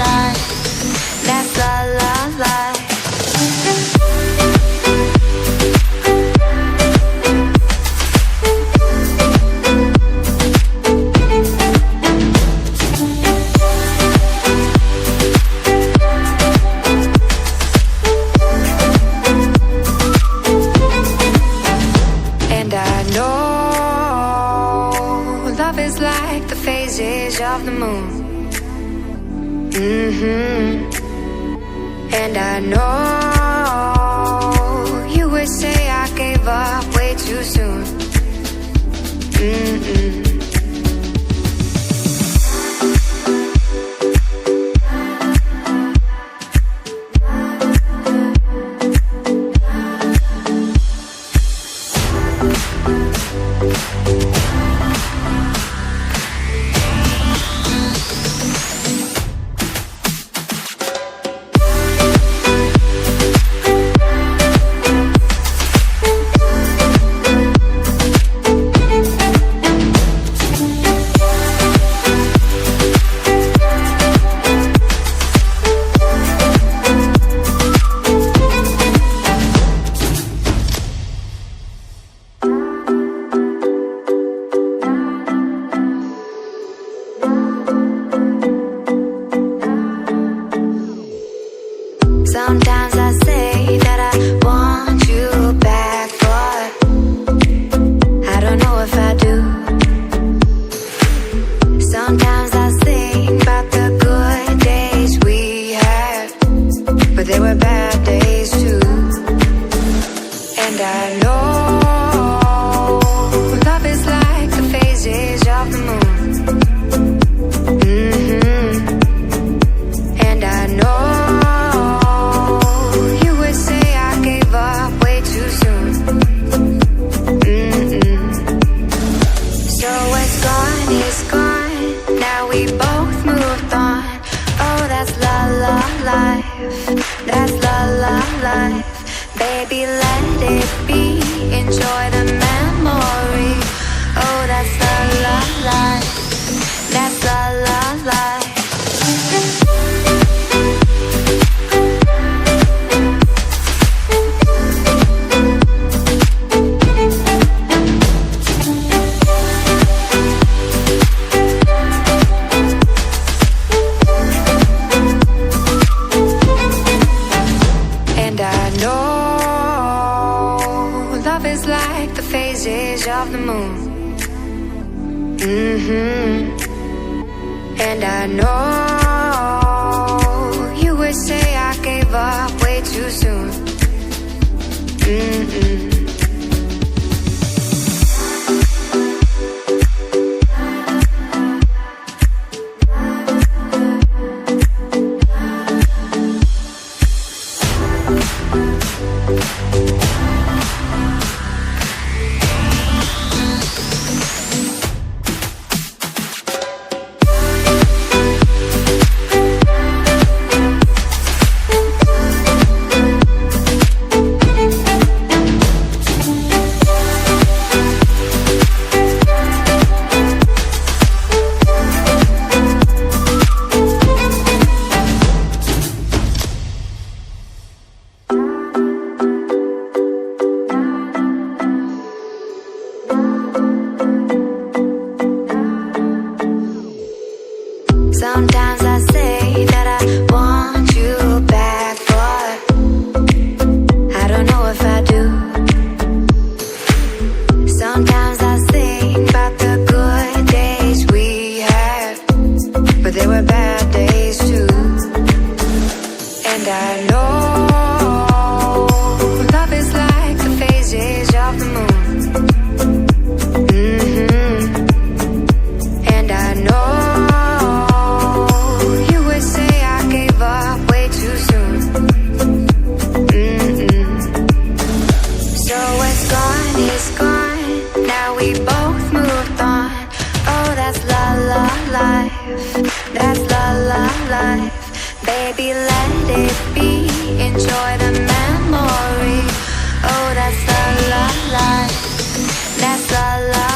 life. That's la la life. Of the moon. And I know you would say I gave up way too soon. Sometimes I say that I want you back, but I don't know if I do. Sometimes I think about the good days we had, but they were bad days too. And I know love is like the phases of the moon. And I know that's la la life. Baby, let it be. Enjoy the memory. Oh, that's la la life. That's la la life. Of the moon. And I know you would say I gave up way too soon. Sometimes I say that I want you back, but I don't know if I do. Sometimes I think about the good days we had, but they were bad days too. And I know love is like the phases of the moon. And I know that's la la life. Baby, let it be. Enjoy the memory. Oh, that's la la life. That's la la